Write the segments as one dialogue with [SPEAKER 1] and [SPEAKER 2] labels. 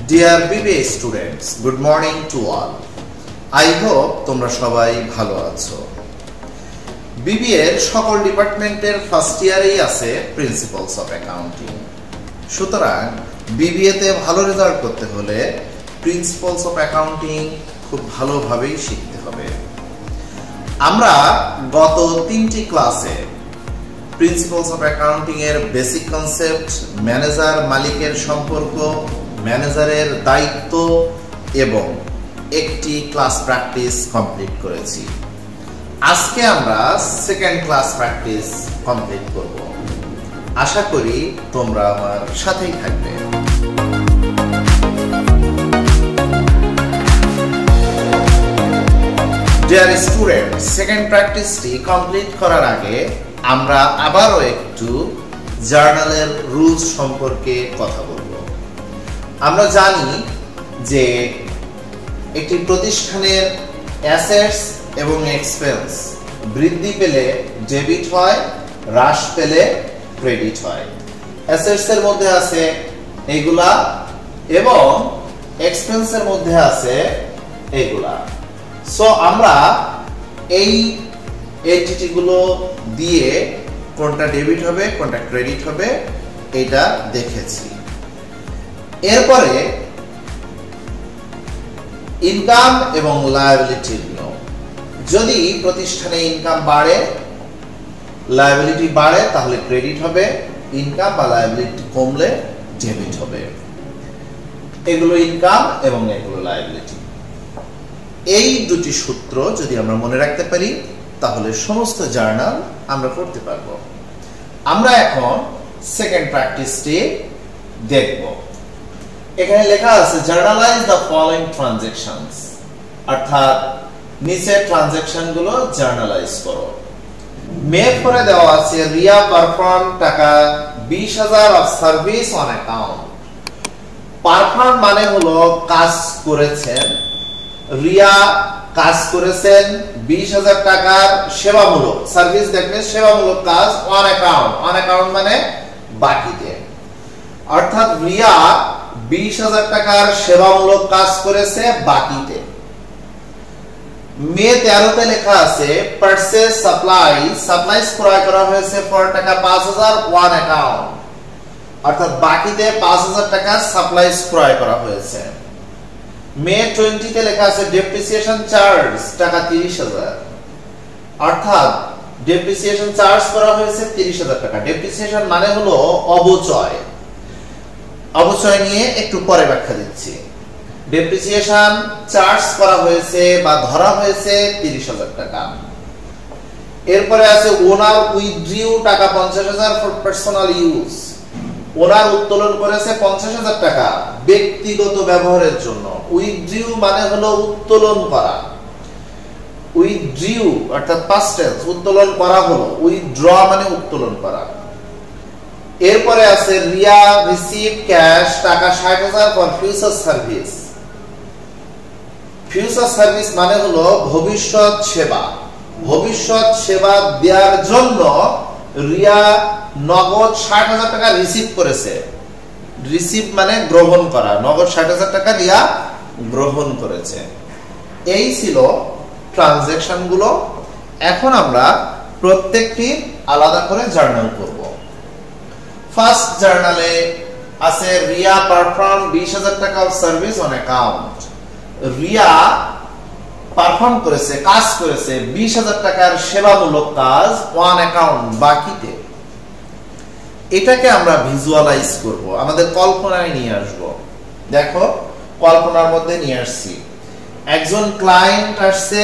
[SPEAKER 1] Dear BBA students, good morning to all. I hope তোমরা সবাই ভালো আছো। BBA এর সকল ডিপার্টমেন্টের ফার্স্ট ইয়ারেই আছে প্রিন্সিপালস অফ অ্যাকাউন্টিং। সুতরাং BBA তে ভালো রেজাল্ট করতে হলে প্রিন্সিপালস অফ অ্যাকাউন্টিং খুব ভালোভাবেই শিখতে হবে। আমরা গত 3টি ক্লাসে প্রিন্সিপালস অফ অ্যাকাউন্টিং এর বেসিক কনসেপ্ট, ম্যানেজার মালিকের সম্পর্ক, ম্যানেজারের দায়িত্ব এবং একটি ক্লাস প্র্যাকটিস কমপ্লিট করেছি। আজকে আমরা সেকেন্ড ক্লাস প্র্যাকটিস কমপ্লিট করব। আশা করি তোমরা আমার সাথেই থাকবে। ডিয়ার স্টুডেন্ট, সেকেন্ড প্র্যাকটিসটি কমপ্লিট করার আগে আমরা আবারও একটু জার্নালের রুলস সম্পর্কে কথা বলব। আমরা জানি যে একটি প্রতিষ্ঠানের অ্যাসেটস এবং এক্সপেন্স বৃদ্ধি পেলে ডেবিট হয়, হ্রাস পেলে ক্রেডিট হয়। অ্যাসেটস এর মধ্যে আছে এগুলা এবং এক্সপেন্সের মধ্যে আছে এগুলা। সো আমরা এই এন্টিটি গুলো দিয়ে কোনটা ডেবিট হবে কোনটা ক্রেডিট হবে এটা দেখেছি। এরপরে ইনকাম এবং লায়াবিলিটি নিয়ে, যদি প্রতিষ্ঠানে ইনকাম বাড়ে লায়াবিলিটি বাড়ে তাহলে ক্রেডিট হবে, ইনকাম বা লায়াবিলিটি কমলে ডেবিট হবে। এগুলো ইনকাম এবং এগুলো লায়াবিলিটি। এই দুটি সূত্র যদি আমরা মনে রাখতে পারি তাহলে সমস্ত জার্নাল আমরা করতে পারবো। আমরা এখন সেকেন্ড প্র্যাকটিসটি দেখব। এখানে লেখা আছে জার্নালাইজ দ্য ফলোইং ট্রানজ্যাকশনস, অর্থাৎ নিচের ট্রানজ্যাকশন গুলো জার্নালাইজ করো। মে করে দেওয়া আছে রিয়া পারফর্ম টাকা 20,000 of service on account. Perform মানে হলো কাজ করেছেন, রিয়া কাজ করেছেন 20,000 টাকার সেবামূলক সার্ভিস, দেখবেন সেবামূলক কাজ অন অ্যাকাউন্ট। অন অ্যাকাউন্ট মানে বাকিতে, অর্থাৎ রিয়া 20,000 টাকার সেবামূলক কাজ করেছে বাকিতে। মে 13 তে লেখা আছে পারচেজ সাপ্লাইজ ক্রয় করা হয়েছে ফর টাকা 5,000 ওয়ান অ্যাকাউন্ট, অর্থাৎ বাকিতে 5,000 টাকা সাপ্লাইজ ক্রয় করা হয়েছে। মে 20 তে লেখা আছে ডেপ্রিসিয়েশন চার্জ টাকা 30,000, অর্থাৎ ডেপ্রিসিয়েশন চার্জ করা হয়েছে 30,000 টাকা। ডেপ্রিসিয়েশন মানে হলো অবচয়। অবচয় নিয়ে একটু পরে ব্যাখ্যা দিচ্ছি। ডেপ্রিসিয়েশন চার্জ করা হয়েছে বা ধরা হয়েছে 30,000 টাকা। এরপরে আছে ওনার উইথড্রিউ টাকা 50,000 ফর পার্সোনাল ইউজ। ওনার উত্তোলন করেছে 50,000 টাকা ব্যক্তিগত ব্যবহারের জন্য। উইথড্রিউ মানে হলো উত্তোলন করা। উইথড্রিউ অর্থাৎ পাস্ট টেন্স, উত্তোলন করা হলো। উইথড্র মানে উত্তোলন করা। এরপরে আছে রিয়া রিসিভ ক্যাশ টাকা 60,000 for future service. Future service মানে হলো ভবিষ্যৎ সেবা। ভবিষ্যৎ সেবা দেওয়ার জন্য রিয়া নগদ 60,000 টাকা রিসিভ করেছে। রিসিভ মানে গ্রহণ করা। নগদ 60,000 টাকা রিয়া গ্রহণ করেছে। এই ছিল ট্রানজ্যাকশন গুলো। এখন আমরা প্রত্যেকটি আলাদা করে জার্নাল করব। ফার্স্ট জার্নালে আছে রিয়া পারফর্ম 20,000 টাকা of service on account. Riya perform করেছে, কাজ করেছে 20,000 টাকার সেবামূলক কাজ ওয়ান অ্যাকাউন্ট বাকিতে। এটাকে আমরা ভিজুয়ালাইজ করব, আমাদের কল্পনায় নিয়ে আসব। দেখো কল্পনার মধ্যে নিয়ে আসছি। একজন ক্লায়েন্ট আসছে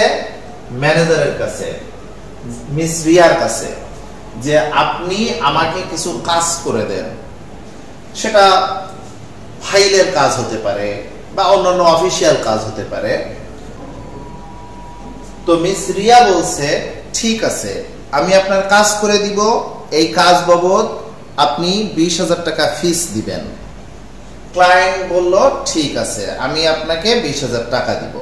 [SPEAKER 1] ম্যানেজারের কাছে, মিস রিয়ার কাছে, যে আপনি আমাকে কিছু কাজ করে দেন। সেটা ফাইলের কাজ হতে পারে বা অন্যান্য অফিসিয়াল কাজ হতে পারে। তো মিস রিয়া বলছে ঠিক আছে আমি আপনার কাজ করে দিব, এই কাজ বাবদ আপনি 20,000 টাকা ফিস দিবেন। ক্লায়েন্ট বলল ঠিক আছে আমি আপনাকে 20,000 টাকা দিব,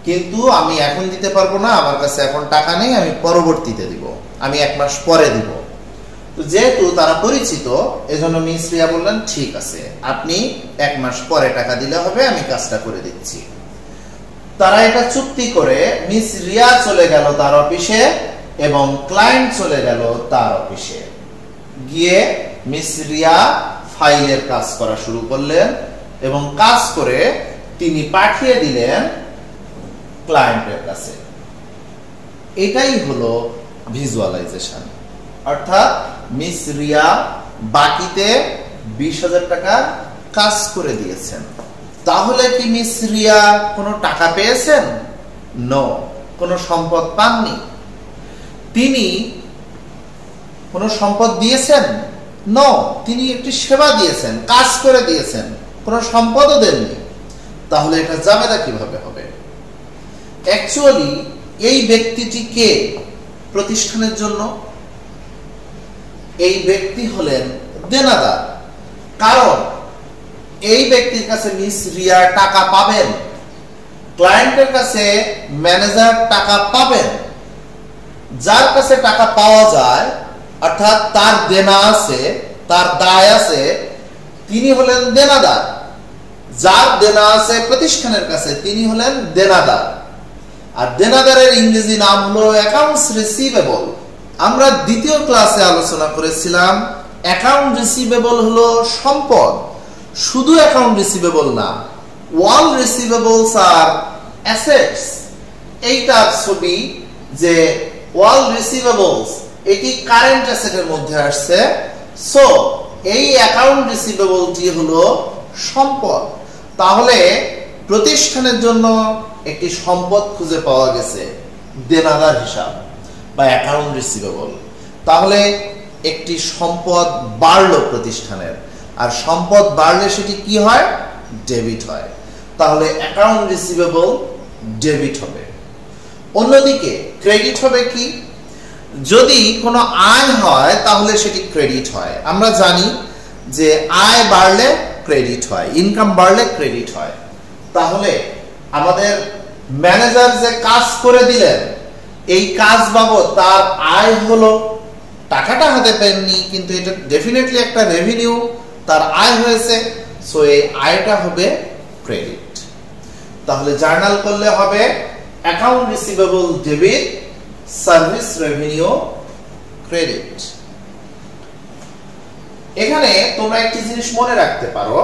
[SPEAKER 1] কিন্তু আমি এখন দিতে পারবো না, আমার কাছে এখন টাকা নেই, আমি পরবর্তীতে দিব, আমি 1 মাস পরে দিব। তো যেহেতু তারা পরিচিত, এজন্য মিস রিয়া বললেন ঠিক আছে, আপনি 1 মাস পরে টাকা দিলে হবে, আমি কাজটা করে দিচ্ছি। তারা এটা চুক্তি করে মিস রিয়া চলে গেল তার অফিসে এবং ক্লায়েন্ট চলে গেল তার অফিসে। গিয়ে মিস রিয়া ফাইলের কাজ করা শুরু করলেন এবং কাজ করে তিনি পাঠিয়ে দিলেন ক্লায়েন্টের কাছে। এটাই হলো ভিজুয়ালাইজেশন। অর্থাৎ মিস রিয়া বাকিতে 20,000 টাকা কাজ করে দিয়েছেন। তাহলে কি মিস রিয়া কোনো টাকা পেয়েছেন? নো, কোনো সম্পদ পাননি। তিনি কোনো সম্পদ দিয়েছেন? নো, তিনি একটি সেবা দিয়েছেন, কাজ করে দিয়েছেন, কোনো সম্পদও দেননি। তাহলে এটা জাবেদা কিভাবে হবে? অ্যাকচুয়ালি এই ব্যক্তিটি কে প্রতিষ্ঠানের জন্য? এই ব্যক্তি হলেন দেনাদার। কারণ এই ব্যক্তির কাছে মিস রিয়া টাকা পাবেন, ক্লায়েন্টের কাছে ম্যানেজার টাকা পাবেন। যার কাছে টাকা পাওয়া যায়, অর্থাৎ তার দেনা আছে, তার দায় আছে, তিনি হলেন দেনাদার। যার দেনা আছে প্রতিষ্ঠানের কাছে, তিনি হলেন দেনাদার। আর দেনাদারের ইংরেজি নাম হলো অ্যাকাউন্টস রিসিভেবল। আমরা দ্বিতীয় ক্লাসে আলোচনা করেছিলাম অ্যাকাউন্ট রিসিভেবল হলো সম্পদ। শুধু অ্যাকাউন্ট রিসিভেবল না, অল রিসিভেবলস আর অ্যাসেটস। এইটার ছবি যে অল রিসিভেবলস, এটি কারেন্ট অ্যাসেটের মধ্যে আসছে। সো এই অ্যাকাউন্ট রিসিভেবলটি হলো সম্পদ। তাহলে প্রতিষ্ঠানের জন্য একটি সম্পদ খুঁজে পাওয়া গেছে, দেনাদার হিসাব বা অ্যাকাউন্ট রিসিভেবল। তাহলে একটি সম্পদ বাড়লো প্রতিষ্ঠানের, আর সম্পদ বাড়লে সেটি কি হয়? ডেবিট হয়। তাহলে অ্যাকাউন্ট রিসিভেবল ডেবিট হবে। অন্যদিকে ক্রেডিট হবে কি? যদি কোনো আয় হয় তাহলে সেটি ক্রেডিট হয়। আমরা জানি যে আয় বাড়লে ক্রেডিট হয়, ইনকাম বাড়লে ক্রেডিট হয়। তাহলে আমাদের ম্যানেজার যে কাজ করে দিলেন, এই কাজ বাবদ তার আয় হলো, টাকাটা হাতে পেননি, কিন্তু এটা ডেফিনেটলি একটা রেভিনিউ, তার আয় হয়েছে। সো এই আয়টা হবে ক্রেডিট। তাহলে জার্নাল করলে হবে account receivable debit, service revenue credit. এখানে তোমরা একটি জিনিস মনে রাখতে পারো,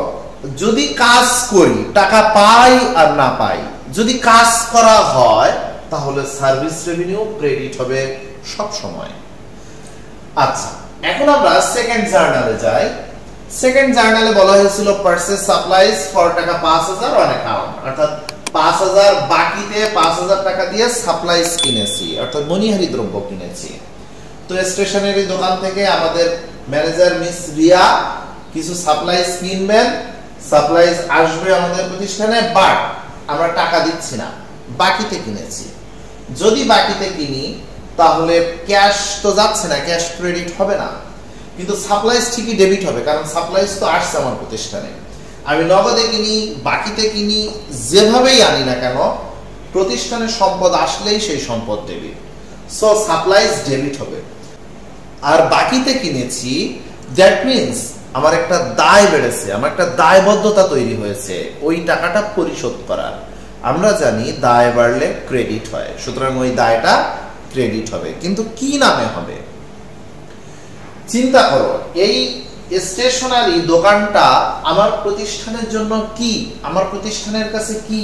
[SPEAKER 1] যদি কাজ করি, টাকা পাই আর না পাই, যদি কাজ করা হয় তাহলে সার্ভিস রেভিনিউ ক্রেডিট হবে সব সময়। আচ্ছা, এখন আমরা সেকেন্ড জার্নালে যাই। সেকেন্ড জার্নালে বলা হয়েছিল পারচেজ সাপ্লাইজ ফর টাকা 5,000 অন অ্যাকাউন্ট। অর্থাৎ 5,000 বাকিতে 5,000 টাকা দিয়ে সাপ্লাইজ কিনেছি, অর্থাৎ মনিহারি দ্রব্য কিনেছি। তো স্টেশনারি দোকান থেকে আমাদের ম্যানেজার মিস রিয়া কিছু সাপ্লাইজ কিনবেন, সাপ্লাইজ আসবে আমাদের প্রতিষ্ঠানে, বাট আমরা টাকা দিচ্ছি না, বাকিতে কিনেছি। যদি বাকিতে কিনি তাহলে ক্যাশ তো যাচ্ছে না, ক্যাশ ক্রেডিট হবে না, কিন্তু সাপ্লাইজ ঠিকই ডেবিট হবে, কারণ সাপ্লাইজ তো আসছে আমার প্রতিষ্ঠানে। আমি নগদে কিনি, বাকিতে কিনি, যেভাবেই আনি না কেন, প্রতিষ্ঠানের সম্পদ আসলেই সেই সম্পদ ডেবিট। সো সাপ্লাইজ ডেবিট হবে। আর বাকিতে কিনেছি, দ্যাট মিনস আমার একটা দায় বেড়েছে, আমার একটা দায়বদ্ধতা তৈরি হয়েছে ওই টাকাটা পরিশোধ করার। আমরা জানি দায় বাড়লে ক্রেডিট হয়, সুতরাং ওই দায়টা ক্রেডিট হবে। কিন্তু কি নামে হবে? চিন্তা করো, এই স্টেশনারি দোকানটা আমার প্রতিষ্ঠানের জন্য কি, আমার প্রতিষ্ঠানের কাছে কি?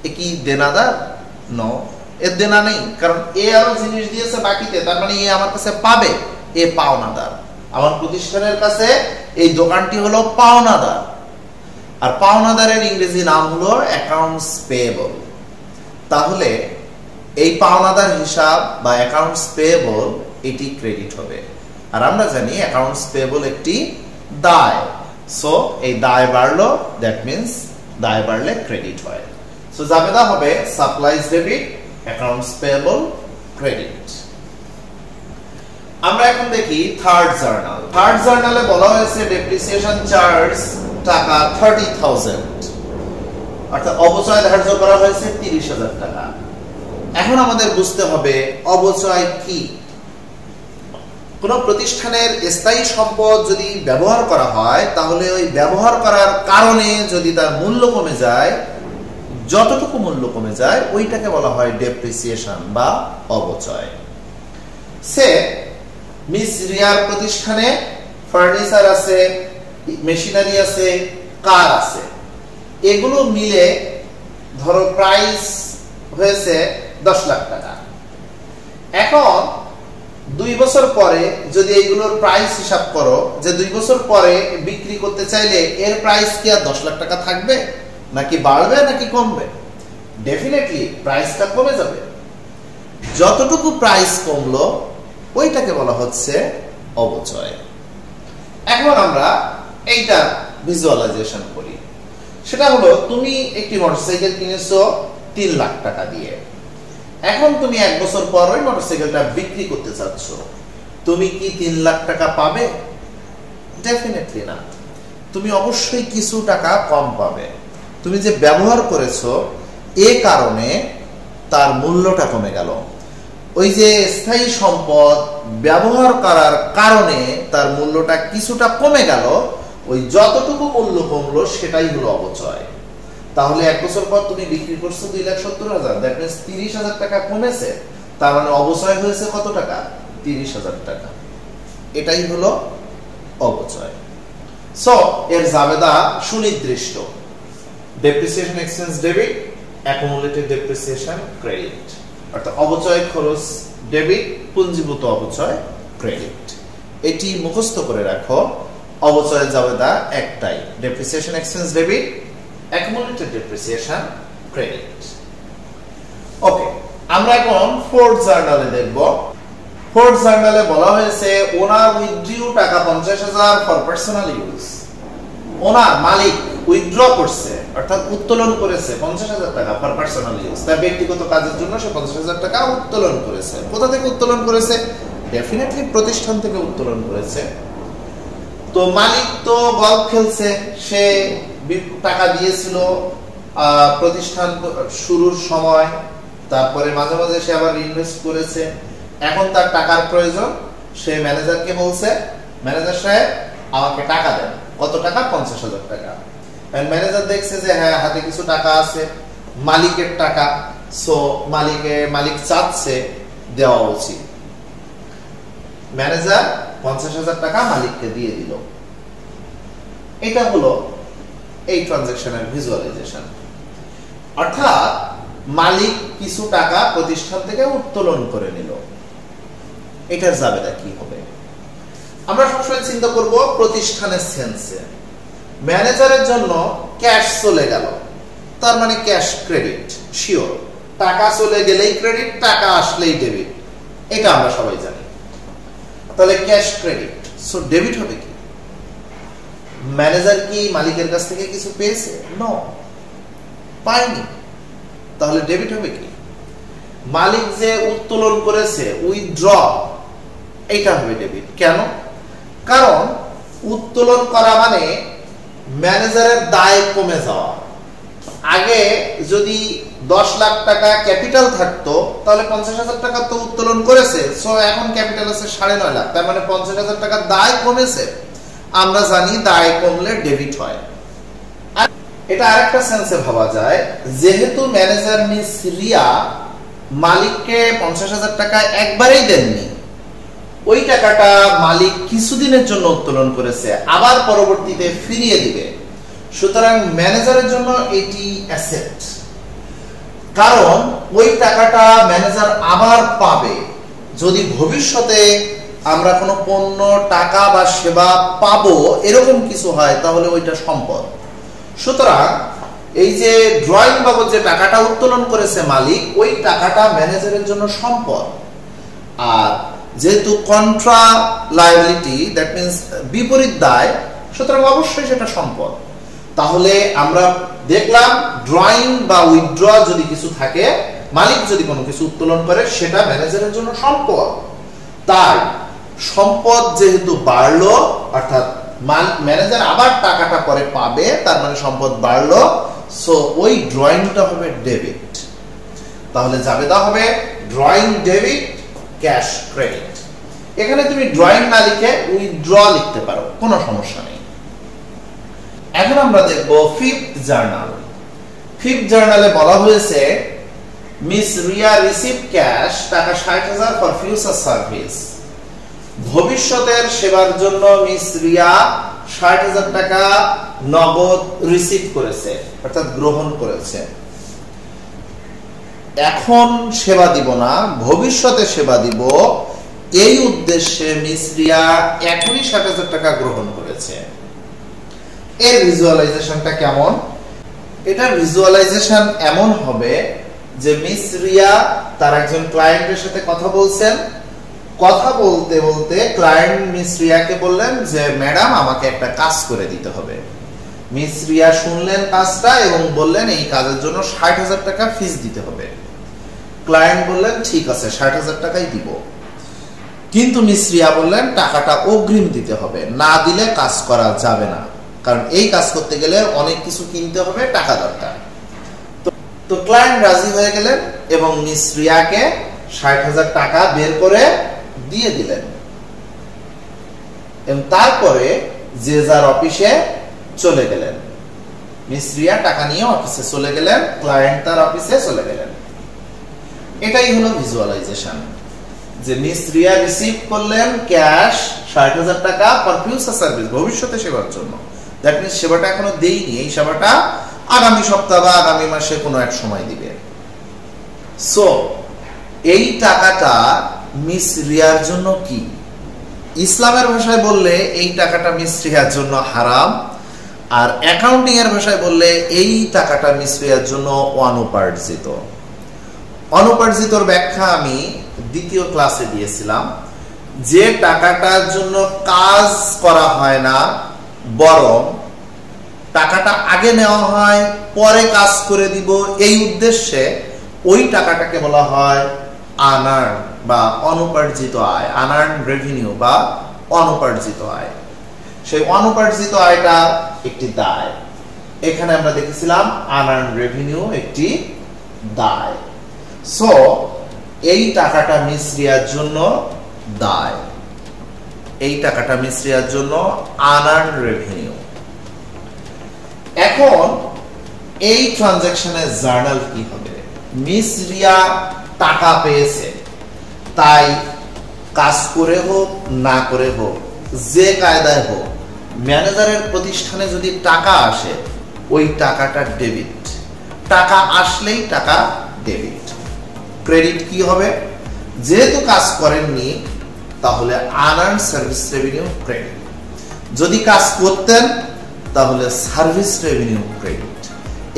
[SPEAKER 1] এ কি দেনাদার? নো, এর দেনা নেই, কারণ এ আরো জিনিস দিয়েছে বাকিতে, তার মানে এ আমার কাছে পাবে, এ পাওনাদার। আমার প্রতিষ্ঠানের কাছে এই দোকানটি হলো পাওনাদার। আর পাওনাদারের ইংরেজি নাম হলো অ্যাকাউন্টস পেয়েবল। তাহলে এই পাওনাদার হিসাব বা অ্যাকাউন্টস পেয়েবল, এটি ক্রেডিট হবে। আর আমরা জানি অ্যাকাউন্টস পেয়েবল একটি দায়। সো এই দায় বাড়লো, দ্যাট মিনস দায় বাড়লে ক্রেডিট হয়। সো জাবেদা হবে supplies debit, accounts payable credit. আমরা এখন দেখি থার্ড জার্নাল। থার্ড জার্নালে বলা হয়েছে ডেপ্রিসিয়েশন চার্জ টাকা 30,000, অর্থাৎ অবচয় ধার্য করা হয়েছে 30,000 টাকা। এখন আমাদের বুঝতে হবে অবচয় কি। কোন প্রতিষ্ঠানের স্থায়ী সম্পদ যদি ব্যবহার করা হয় তাহলে ওই ব্যবহার করার কারণে যদি তার মূল্য কমে যায়, যতটুকু মূল্য কমে যায় ওইটাকে বলা হয় ডেপ্রিসিয়েশন বা অপচয়। সে মিস রিয়ার প্রতিষ্ঠানে ফার্নিচার আছে, মেশিনারি আছে, কার আছে, এগুলো মিলে ধরো প্রাইস হয়েছে 10 লাখ টাকা। এখন 2 বছর পরে যদি এইগুলোর প্রাইস হিসাব করো যে 2 বছর পরে বিক্রি করতে চাইলে এর প্রাইস কি আর 10 লাখ টাকা থাকবে, নাকি বাড়বে নাকি কমবে? ডেফিনেটলি প্রাইসটা কমে যাবে। যতটুকু প্রাইস কমলো ওইটাকে বলা হচ্ছে অপচয়। এখন আমরা এইটা ভিজুয়ালাইজেশন করি। সেটা হলো তুমি একটি মোটরসাইকেল কিনেছো 3 লাখ টাকা দিয়ে। এখন তুমি 1 বছর পর ওই মোটরসাইকেলটা বিক্রি করতে চাচ্ছ, তুমি কি 3 লাখ টাকা পাবে? ডেফিনেটলি না। তুমি অবশ্যই কিছু টাকা কম পাবে। তুমি যে ব্যবহার করেছো এই কারণে তার মূল্যটা কমে গেল। ওই যে স্থায়ী সম্পদ ব্যবহার করার কারণে তার মূল্যটা কিছুটা কমে গেল, ওই যতটুকু মূল্য কমলো সেটাই হলো অপচয়। তাহলে 1 বছর পর তুমি বিক্রি করছো 2,70,000, দ্যাট মিন্স 30,000 টাকা কমেছে, তার মানে অপচয় হয়েছে কত টাকা? 30,000 টাকা। এটাই হলো অপচয়। সো এর জাবেদা সুনির্দিষ্ট। Depreciation expense debit, accumulated depreciation credit. অর্থাৎ অপচয় খরচ ডেবিট, পুঞ্জীভূত অপচয় ক্রেডিট। এটি মুখস্থ করে রাখো। অপচয়ের জাবেদা একটাই, depreciation expense debit, accumulated depreciation credit. Okay, আমরা এখন ফোর্থ জার্নালে দেখব। ফোর্থ জার্নালে বলা হয়েছে ওনার উইথড্র টাকা 50,000 for personal use. Owner Malik withdraw করছে অর্থাৎ উত্তোলন করেছে 50,000 টাকা ফর পার্সোনাল ইউজ। তার ব্যক্তিগত কাজের জন্য সে 50,000 টাকা উত্তোলন করেছে। কোথা থেকে উত্তোলন করেছে? ডেফিনেটলি প্রতিষ্ঠান থেকে উত্তোলন করেছে। তো মালিক তো গলফ খেলছে, সে টাকা দিয়েছিল প্রতিষ্ঠান শুরুর সময়, তারপরে মাঝে মাঝে সে আবার ইনভেস্ট করেছে। এখন তার টাকার প্রয়োজন, সে ম্যানেজারকে বলছে, ম্যানেজার সাহেব আমাকে টাকা দেন। কত টাকা? 50,000 টাকা। ম্যানেজার দেখছে যে হ্যাঁ হাতে কিছু টাকা আছে, মালিকের টাকা, সো মালিক চাচ্ছে দেওয়া উচিত। ম্যানেজার 50,000 টাকা মালিককে দিয়ে দিল। এটা হলো এই ট্রানজাকশনের ভিজুয়ালাইজেশন। অর্থাৎ মালিক কিছু টাকা প্রতিষ্ঠান থেকে উত্তোলন করে নিল। এটার জাবেদা কি হবে? আমরা সবসময় চিন্তা করব প্রতিষ্ঠানের সেন্সে। ম্যানেজারের জন্য ক্যাশ চলে গেল, তার মানে ক্যাশ ক্রেডিট শিওর। টাকা চলে গেলেই ক্রেডিট, টাকা আসলেই ডেবিট, এটা আমরা সবাই জানি। তাহলে ক্যাশ ক্রেডিট, সো ডেবিট হবে কি? ম্যানেজার কি মালিকের কাছ থেকে কিছু পেয়েছে? নো, পায়নি। তাহলে ডেবিট হবে কি? মালিক যে উত্তোলন করেছে উইথড্র, এইটা হবে ডেবিট। কেন? কারণ উত্তোলন করা মানে ম্যানেজারের দায় কমে যাওয়া। আগে যদি 10 লাখ টাকা ক্যাপিটাল থাকতো তাহলে 50,000 টাকা তো উত্তোলন করেছে, সো এখন ক্যাপিটাল আছে 9.5 লাখ, তার মানে 50,000 টাকা দায় কমেছে। আমরা জানি দায় কমলে ডেবিট হয়। আর এটা আরেকটা সেন্সে ভাবা যায়, যেহেতু ম্যানেজার মিস রিয়া মালিককে 50,000 টাকা একবারেই দেননি, ওই টাকাটা মালিক কিছুদিনের জন্য উত্তোলন করেছে, আবার পরবর্তীতে ফিরিয়ে দিবে। সুতরাং ম্যানেজারের জন্য এটি অ্যাসেট, কারণ ওই টাকাটা ম্যানেজার আবার পাবে। যদি ভবিষ্যতে আমরা কোনো পণ্য, টাকা বা সেবা পাবো এরকম কিছু হয় তাহলে ওইটা সম্পদ। সুতরাং এই যে ড্রয়িং বাবদ যে টাকাটা উত্তোলন করেছে মালিক, ওই টাকাটা ম্যানেজারের জন্য সম্পদ। আর যেহেতু কন্ট্রা লায়াবিলিটি, দ্যাট মিন্স বিপরীত দায়, সুতরাং অবশ্যই সেটা সম্পদ। তাহলে আমরা দেখলাম ড্রয়িং বা উইথড্র যদি কিছু থাকে, মালিক যদি কোনো কিছু উত্তোলন করে, সেটা ম্যানেজারের জন্য সম্পদ। তাই সম্পদ যেহেতু বাড়লো, অর্থাৎ ম্যানেজার আবার টাকাটা পরে পাবে, তার মানে সম্পদ বাড়লো, সো ওই ড্রয়িংটা হবে ডেবিট। তাহলে জাবেদা হবে ড্রয়িং ডেবিট, ক্যাশ ক্রেডিট। এখানে তুমি ড্রয়িং না লিখে উইথড্র লিখতে পারো, কোনো সমস্যা নেই। এখন আমরা দেখব ফিফথ জার্নাল। ফিফথ জার্নালে বলা হয়েছে মিস রিয়া রিসিভ ক্যাশ টাকা ৬০,০০০ ফর ফিউচার সার্ভিস। ভবিষ্যতের সেবার জন্য মিস রিয়া ৬০,০০০ টাকা নগদ রিসিভ করেছে, অর্থাৎ গ্রহণ করেছে। এখন সেবা দিব না, ভবিষ্যতে সেবা দিব, এই উদ্দেশ্যে মিস রিয়া এখনই ৬০,০০০ টাকা গ্রহণ করেছে। এর ভিজুয়ালাইজেশনটা কেমন? এটা ভিজুয়ালাইজেশন এমন হবে যে মিস রিয়া তার একজন ক্লায়েন্টের সাথে কথা বলছেন, কথা বলতে বলতে ক্লায়েন্ট মিস রিয়াকে বললেন যে ম্যাডাম আমাকে একটা কাজ করে দিতে হবে। মিস রিয়া শুনলেন কাজটা এবং বললেন এই কাজের জন্য ৬০,০০০ টাকা ফিস দিতে হবে। ক্লায়েন্ট বললেন ঠিক আছে ৬০,০০০ টাকাই দিব, কিন্তু মিস রিয়া বললেন টাকাটা অগ্রিম দিতে হবে, না দিলে কাজ করা যাবে না, কারণ এই কাজ করতে গেলে অনেক কিছু কিনতে হবে, টাকা দরকার। তো ক্লায়েন্ট রাজি হয়ে গেলেন এবং মিস রিয়াকে ৬০,০০০ টাকা বের করে দিয়ে দিলেন এবং তারপরে যে যার অফিসে চলে গেলেন। মিস রিয়া টাকা নিয়ে অফিসে চলে গেলেন, ক্লায়েন্ট তার অফিসে চলে গেলেন। এটাই হলো ভিজুয়ালাইজেশন, যে মিস রিয়া রিসিভ করলেন ক্যাশ ৬০,০০০ টাকা ফর ফিউচার সার্ভিস, ভবিষ্যতে সেবার জন্য। দ্যাট মিন্স সেবাটা এখনো দেইনি, এই সেবাটা আগামী সপ্তাহ বা আগামী মাসে কোনো এক সময় দিবে। সো এই টাকাটা মিস রিয়ার জন্য কি? ইসলামের ভাষায় বললে এই টাকাটা মিস রিয়ার জন্য হারাম, আর অ্যাকাউন্টিং এর ভাষায় বললে এই টাকাটা মিস রিয়ার জন্য অনুপার্জিত। অনুপার্জিতর ব্যাখ্যা আমি দ্বিতীয় ক্লাসে দিয়েছিলাম। যে টাকাটার জন্য কাজ করা হয় না, বরং টাকাটা আগে নেওয়া হয় পরে কাজ করে দিব, এই উদ্দেশ্যে ওই টাকাটাকে বলা হয় আনার্ন বা অনুপার্জিত আয়, আনার্ন রেভিনিউ বা অনুপার্জিত আয়। সেই অনুপার্জিত আয়টা একটি দায়। এখানে আমরা দেখেছিলাম আনার্ন রেভিনিউ একটি দায়। সো এই টাকাটা মিস রিয়ার জন্য দায়, এই টাকাটা মিস রিয়ার জন্য আনার্ন রেভিনিউ। এখন এই ট্রানজাকশনের জার্নাল কি হবে? মিস রিয়া টাকা পেয়েছে, তাই কাজ করে হোক না করে হোক, যে কায়দায় হোক, ম্যানেজারের প্রতিষ্ঠানে যদি টাকা আসে ওই টাকাটা ডেবিট, টাকা আসলেই টাকা ডেবিট। ক্রেডিট কি হবে? যেহেতু কাজ করেননি তাহলে আনআর্ন সার্ভিস রেভিনিউ ক্রেডিট, যদি কাজ করতেন তাহলে সার্ভিস রেভিনিউ ক্রেডিট।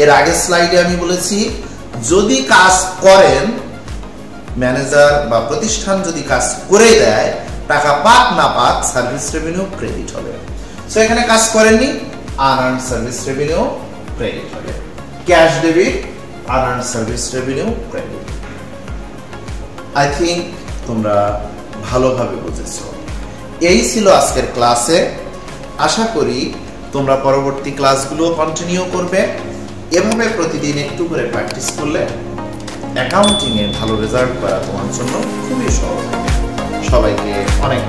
[SPEAKER 1] এর আগের স্লাইডে আমি বলেছি যদি কাজ করেন, ম্যানেজার বা প্রতিষ্ঠান যদি কাজ করে দেয়, টাকা পাক না পাক সার্ভিস রেভিনিউ ক্রেডিট হবে। সো এখানে কাজ করেননি, আনআর্ন সার্ভিস রেভিনিউ ক্রেডিট হবে। Cash debit, unearned service revenue credit. I think তোমরা ভালোভাবে বুঝেছো। এই ছিল আজকের ক্লাসে। আশা করি তোমরা পরবর্তী ক্লাসগুলো কন্টিনিউ করবে। এভাবে প্রতিদিন একটু করে প্র্যাকটিস করলে অ্যাকাউন্টিং এ ভালো রেজাল্ট করা তোমার জন্য খুবই সহজ হবে। সবাইকে অনেক